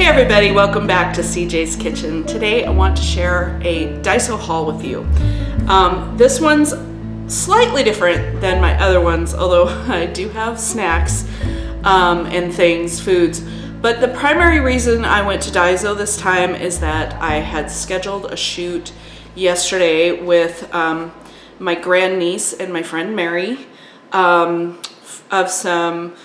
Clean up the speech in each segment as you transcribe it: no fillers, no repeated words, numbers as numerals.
Hey everybody, welcome back to CJ's Kitchen. Today I want to share a Daiso haul with you. This one's slightly different than my other ones, although I do have snacks and things, foods. But the primary reason I went to Daiso this time is that I had scheduled a shoot yesterday with my grandniece and my friend Mary of some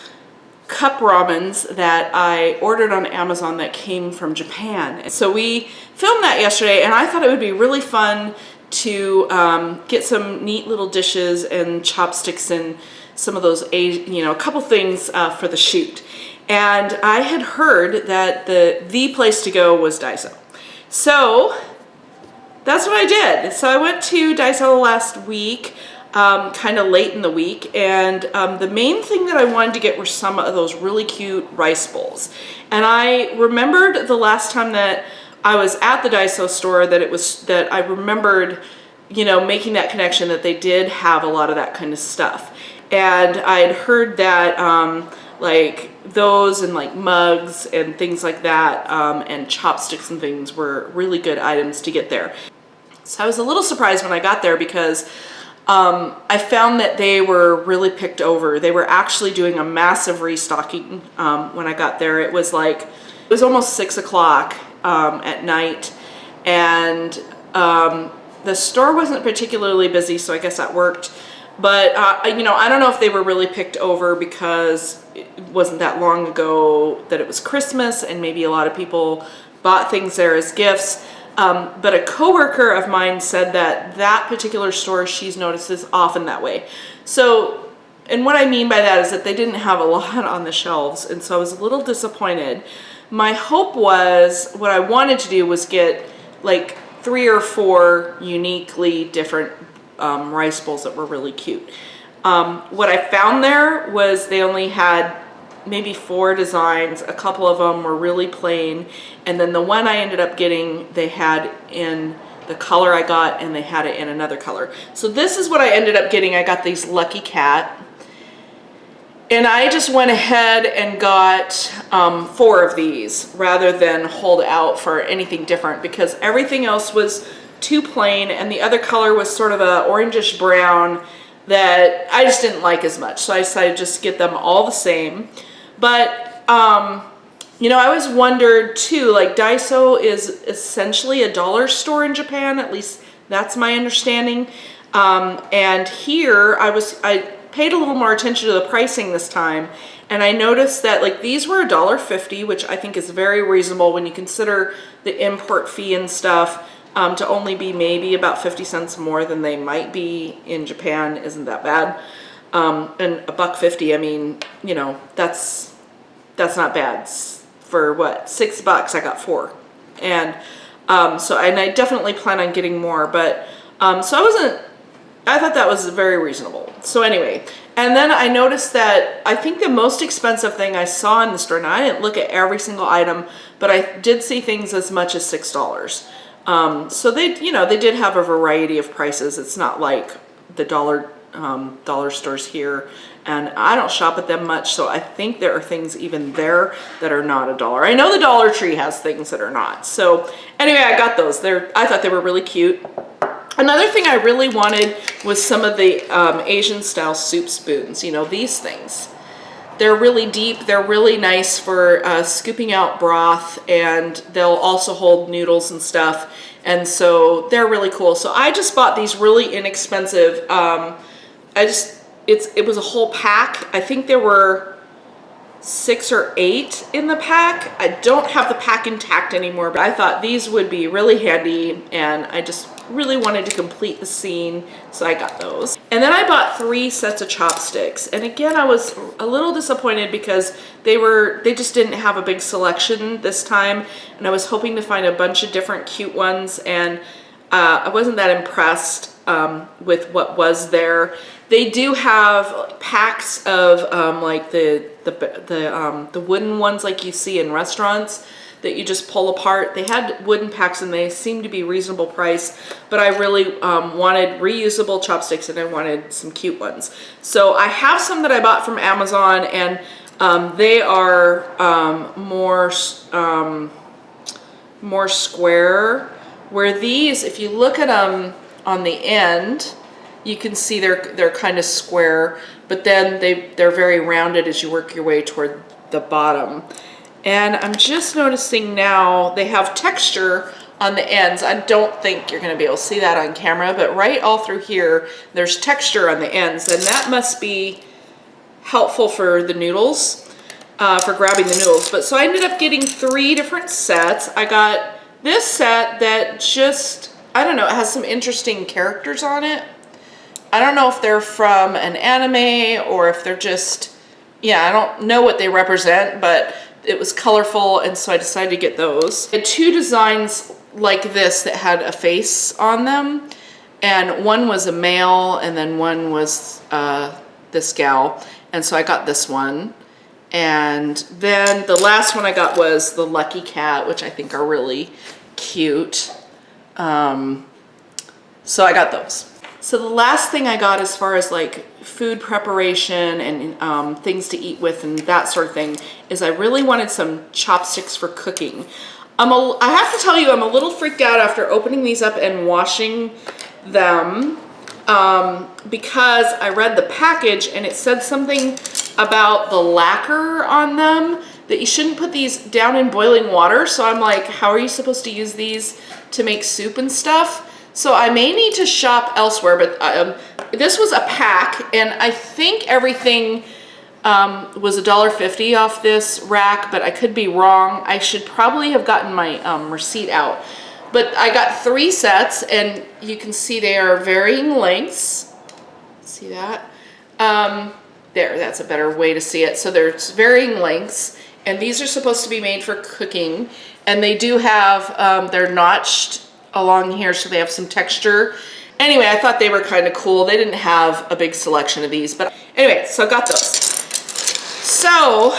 cup ramens that I ordered on Amazon that came from Japan. So we filmed that yesterday, and I thought it would be really fun to get some neat little dishes and chopsticks and some of those, a couple things for the shoot. And I had heard that the place to go was Daiso. So that's what I did. So I went to Daiso last week, kind of late in the week, and the main thing that I wanted to get were some of those really cute rice bowls. And I remembered the last time that I was at the Daiso store that I remembered, making that connection that they did have a lot of that kind of stuff. And I had heard that like those and like mugs and things like that and chopsticks and things were really good items to get there. So I was a little surprised when I got there because I found that they were really picked over. They were actually doing a massive restocking when I got there. It was almost 6 o'clock at night, and the store wasn't particularly busy, so I guess that worked. But I don't know if they were really picked over because it wasn't that long ago that it was Christmas, and maybe a lot of people bought things there as gifts. But a coworker of mine said that particular store she's noticed is often that way. So, and what I mean by that is that they didn't have a lot on the shelves, and so I was a little disappointed. My hope was, what I wanted to do was get like 3 or 4 uniquely different rice bowls that were really cute. What I found there was they only had maybe 4 designs. A couple of them were really plain, and then the one I ended up getting, they had in the color I got, and they had it in another color. So this is what I ended up getting. I got these Lucky Cat, and I just went ahead and got 4 of these rather than hold out for anything different, because everything else was too plain, and the other color was sort of a orangish brown that I just didn't like as much. So I decided just to get them all the same. But, I always wondered too, like Daiso is essentially a dollar store in Japan, at least that's my understanding. And here I paid a little more attention to the pricing this time, and I noticed that like these were $1.50, which I think is very reasonable when you consider the import fee and stuff. To only be maybe about 50 cents more than they might be in Japan isn't that bad. And $1.50, I mean, that's not bad. For what, $6 I got 4. And and I definitely plan on getting more, but I thought that was very reasonable. So anyway, and then I noticed that I think the most expensive thing I saw in the store, now I didn't look at every single item, but I did see things as much as $6. So they did have a variety of prices. It's not like the dollar stores here, and I don't shop at them much, so I think there are things even there that are not $1. I know the Dollar Tree has things that are not. So anyway, I got those. I thought they were really cute. Another thing I really wanted was some of the Asian style soup spoons. These things. They're really deep, they're really nice for scooping out broth, and they'll also hold noodles and stuff, and so they're really cool. So I just bought these really inexpensive, it was a whole pack. I think there were 6 or 8 in the pack. I don't have the pack intact anymore, but I thought these would be really handy, and I just really wanted to complete the scene, so I got those. And then I bought 3 sets of chopsticks, and again I was a little disappointed because they just didn't have a big selection this time, and I was hoping to find a bunch of different cute ones, and I wasn't that impressed with what was there. They do have packs of like the wooden ones like you see in restaurants that you just pull apart. They had wooden packs and they seemed to be reasonable price, but I really wanted reusable chopsticks and I wanted some cute ones. So I have some that I bought from Amazon, and They are more square, where these, if you look at them on the end, you can see they're kind of square, but then they're very rounded as you work your way toward the bottom. And I'm just noticing now they have texture on the ends. I don't think you're going to be able to see that on camera, but right all through here, there's texture on the ends, and that must be helpful for the noodles, for grabbing the noodles. But so I ended up getting 3 different sets. I got this set that just, I don't know, it has some interesting characters on it. I don't know if they're from an anime or if they're just, yeah, I don't know what they represent, but it was colorful, and so I decided to get those. I had 2 designs like this that had a face on them, and one was a male and then one was this gal, and so I got this one. And then the last one I got was the Lucky Cat, which I think are really cute. So I got those. So the last thing I got as far as like food preparation and things to eat with and that sort of thing is I really wanted some chopsticks for cooking. I have to tell you, I'm a little freaked out after opening these up and washing them because I read the package and it said something about the lacquer on them, that you shouldn't put these down in boiling water. So I'm like, how are you supposed to use these to make soup and stuff? So I may need to shop elsewhere, but this was a pack, and I think everything was $1.50 off this rack, but I could be wrong. I should probably have gotten my receipt out. But I got 3 sets, and you can see they are varying lengths. See that? There, that's a better way to see it. So there's varying lengths, and these are supposed to be made for cooking, and they do have, they're notched along here, so they have some texture. Anyway, I thought they were kind of cool. They didn't have a big selection of these, but anyway, so I got those. So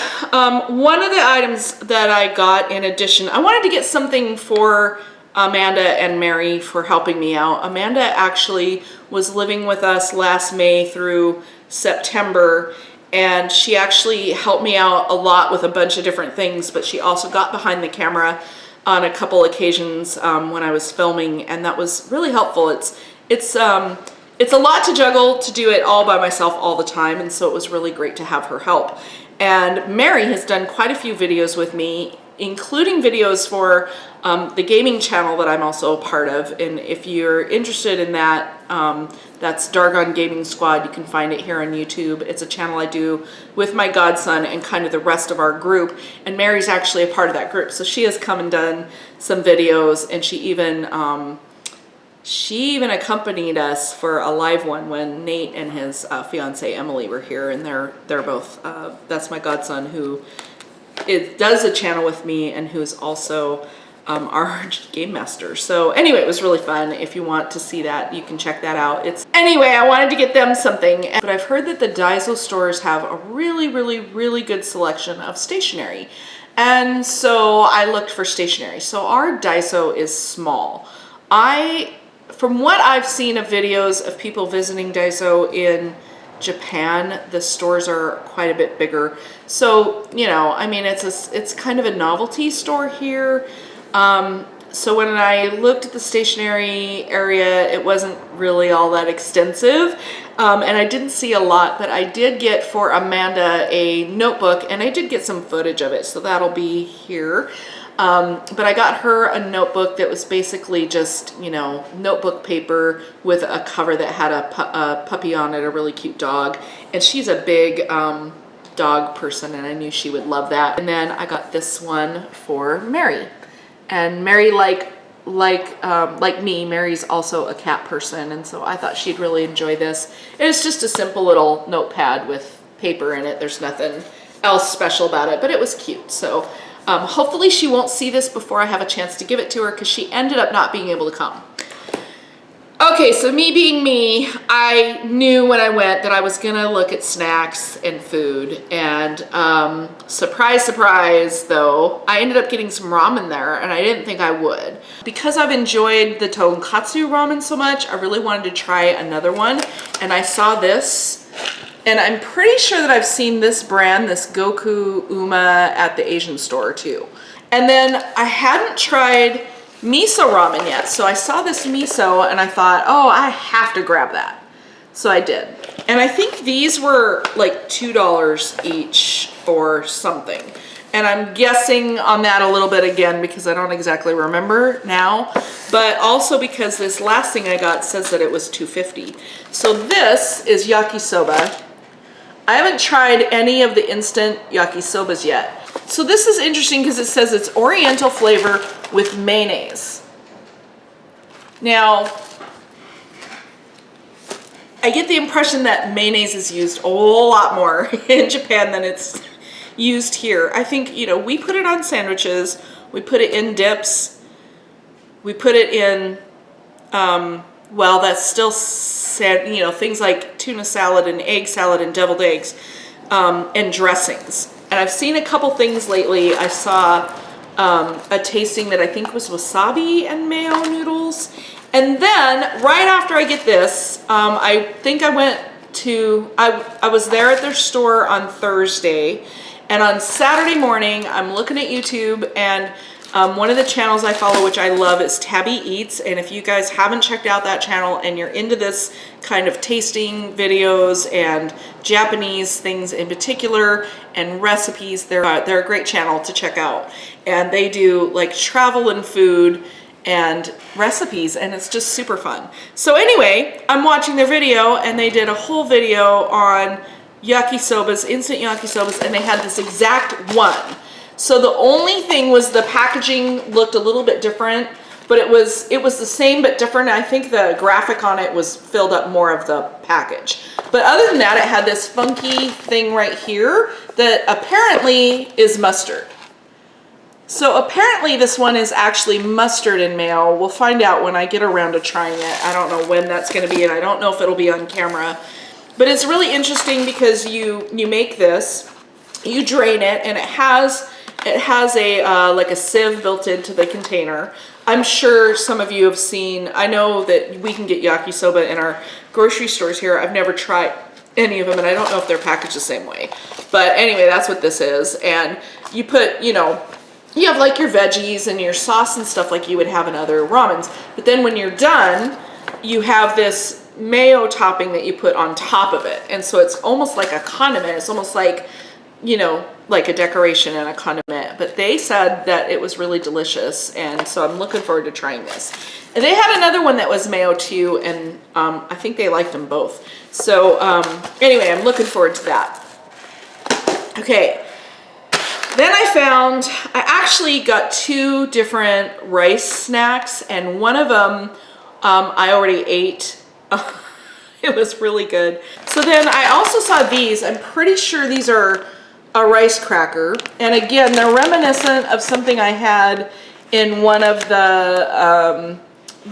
one of the items that I got in addition, I wanted to get something for Amanda and Mary for helping me out. Amanda actually was living with us last May through September, and she actually helped me out a lot with a bunch of different things, but she also got behind the camera on a couple occasions when I was filming, and that was really helpful. It's a lot to juggle to do it all by myself all the time, and so it was really great to have her help. And Mary has done quite a few videos with me, including videos for the gaming channel that I'm also a part of. And if you're interested in that, that's Dargon Gaming Squad. You can find it here on YouTube. It's a channel I do with my godson and kind of the rest of our group. And Mary's actually a part of that group. So she has come and done some videos, and she even accompanied us for a live one when Nate and his fiance Emily were here, and they're both, that's my godson who does a channel with me and who's also our game master. So anyway, it was really fun. If you want to see that, you can check that out. Anyway, I wanted to get them something, but I've heard that the Daiso stores have a really, really, really good selection of stationery. And so I looked for stationery. So our Daiso is small. From what I've seen of videos of people visiting Daiso in Japan, the stores are quite a bit bigger. So, you know, I mean, it's kind of a novelty store here. So when I looked at the stationery area, it wasn't really all that extensive. And I didn't see a lot, but I did get for Amanda a notebook, and I did get some footage of it, so that'll be here. But I got her a notebook that was basically just, you know, notebook paper with a cover that had a puppy on it, a really cute dog. And she's a big dog person, and I knew she would love that. And then I got this one for Mary. And Mary, like me, Mary's also a cat person, and so I thought she'd really enjoy this. It's just a simple little notepad with paper in it. There's nothing else special about it, but it was cute. So hopefully she won't see this before I have a chance to give it to her, because she ended up not being able to come. Okay, so me being me, I knew when I went that I was gonna look at snacks and food, and surprise, surprise though, I ended up getting some ramen there, and I didn't think I would. Because I've enjoyed the tonkatsu ramen so much, I really wanted to try another one, and I saw this And I'm pretty sure that I've seen this brand, this Goku Uma, at the Asian store too. And then I hadn't tried miso ramen yet. So I saw this miso and I thought, oh, I have to grab that. So I did. And I think these were like $2 each or something. And I'm guessing on that a little bit again because I don't exactly remember now, but also because this last thing I got says that it was $2.50. So this is yakisoba. I haven't tried any of the instant yakisobas yet. So this is interesting because it says it's oriental flavor with mayonnaise. Now, I get the impression that mayonnaise is used a whole lot more in Japan than it's used here. I think, you know, we put it on sandwiches, we put it in dips, we put it in, well, that's still, you know, things like tuna salad and egg salad and deviled eggs, and dressings. And I've seen a couple things lately. I saw a tasting that I think was wasabi and mayo noodles. And then right after I get this, I think I went to, I was there at their store on Thursday, and on Saturday morning, I'm looking at YouTube, and one of the channels I follow, which I love, is Tabby Eats. And if you guys haven't checked out that channel and you're into this kind of tasting videos and Japanese things in particular and recipes, they're a great channel to check out. And they do like travel and food and recipes, and it's just super fun. So anyway, I'm watching their video, and they did a whole video on yakisobas, instant yakisobas, and they had this exact one. So the only thing was the packaging looked a little bit different, but it was the same but different. I think the graphic on it was filled up more of the package. But other than that, it had this funky thing right here that apparently is mustard. So apparently this one is actually mustard and mayo. We'll find out when I get around to trying it. I don't know when that's going to be, and I don't know if it'll be on camera. But it's really interesting because you make this, you drain it, and it has a like a sieve built into the container. I'm sure some of you have seen, I know that we can get yakisoba in our grocery stores here. I've never tried any of them, and I don't know if they're packaged the same way. But anyway, that's what this is. And you put, you know, you have like your veggies and your sauce and stuff like you would have in other ramens. But then when you're done, you have this mayo topping that you put on top of it. And so it's almost like a condiment. It's almost like, you know, like a decoration and a condiment. But they said that it was really delicious, and so I'm looking forward to trying this. And they had another one that was mayo too, and I think they liked them both. So anyway, I'm looking forward to that. Okay, then I actually got 2 different rice snacks, and one of them I already ate. It was really good. So then I also saw these. I'm pretty sure these are a rice cracker, and again, they're reminiscent of something I had in one of the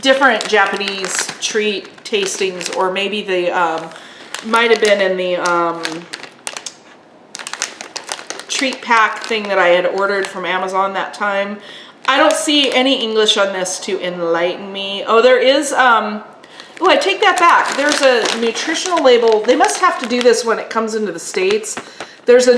different Japanese treat tastings, or maybe they might have been in the treat pack thing that I had ordered from Amazon that time. I don't see any English on this to enlighten me. Oh, there is, oh, I take that back. There's a nutritional label. They must have to do this when it comes into the States. There's a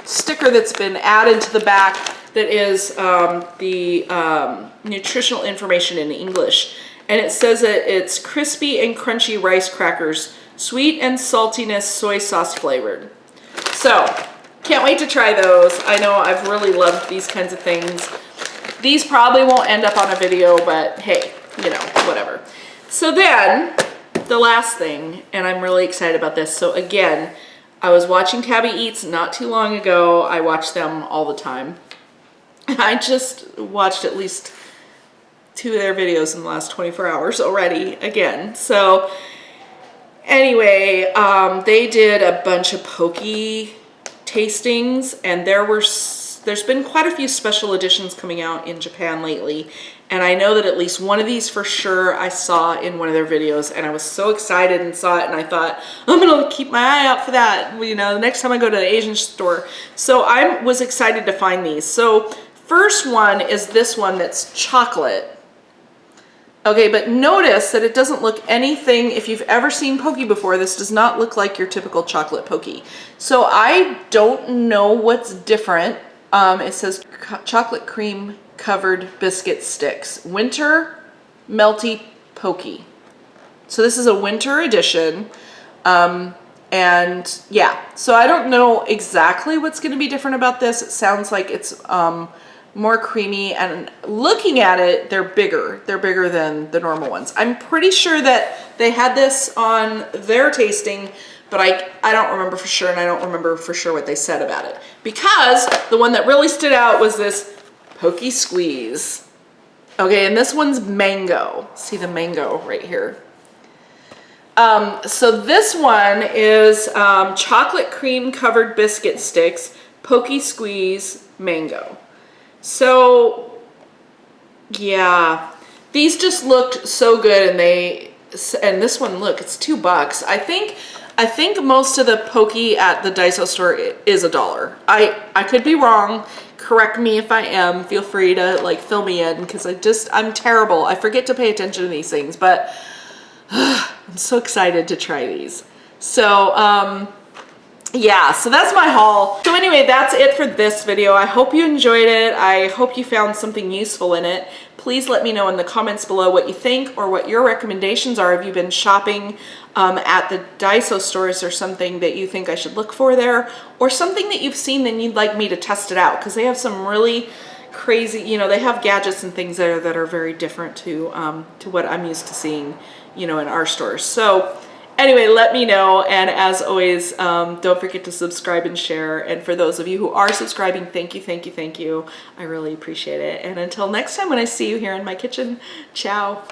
sticker that's been added to the back that is the nutritional information in English. And it says that it's crispy and crunchy rice crackers, sweet and saltiness, soy sauce flavored. So, can't wait to try those. I know I've really loved these kinds of things. These probably won't end up on a video, but hey, you know, whatever. So then, the last thing, and I'm really excited about this. So again, I was watching Tabby Eats not too long ago. I watch them all the time. I just watched at least 2 of their videos in the last 24 hours already again. So anyway, they did a bunch of poke tastings, and there's been quite a few special editions coming out in Japan lately. And I know that at least one of these for sure I saw in one of their videos, and I was so excited and saw it, and I thought, I'm gonna keep my eye out for that, you know, the next time I go to the Asian store. So I was excited to find these. So first one is this one that's chocolate. Okay, but notice that it doesn't look anything, if you've ever seen Pocky before, this does not look like your typical chocolate Pocky. So I don't know what's different. It says chocolate cream covered biscuit sticks. Winter melty Pocky. So this is a winter edition. And yeah, so I don't know exactly what's going to be different about this. It sounds like it's more creamy, and looking at it, they're bigger. They're bigger than the normal ones. I'm pretty sure that they had this on their tasting, but I don't remember for sure, and I don't remember for sure what they said about it. Because the one that really stood out was this Pocky Squeeze. Okay, and this one's mango. See the mango right here. So this one is chocolate cream covered biscuit sticks, Pocky Squeeze mango. So yeah, these just looked so good, and this one, look, it's $2. I think most of the Pocky at the Daiso store is $1. I could be wrong. Correct me if I am. Feel free to like fill me in, because I'm terrible. I forget to pay attention to these things, but I'm so excited to try these. So yeah, so that's my haul. So anyway, that's it for this video. I hope you enjoyed it. I hope you found something useful in it. Please let me know in the comments below what you think or what your recommendations are. Have you been shopping at the Daiso stores, or something that you think I should look for there, or something that you've seen and you'd like me to test it out? Because they have some really crazy, you know, they have gadgets and things there that are very different to what I'm used to seeing, you know, in our stores. So anyway, let me know, and as always, don't forget to subscribe and share. And for those of you who are subscribing, thank you, thank you, thank you. I really appreciate it. And until next time when I see you here in my kitchen, ciao.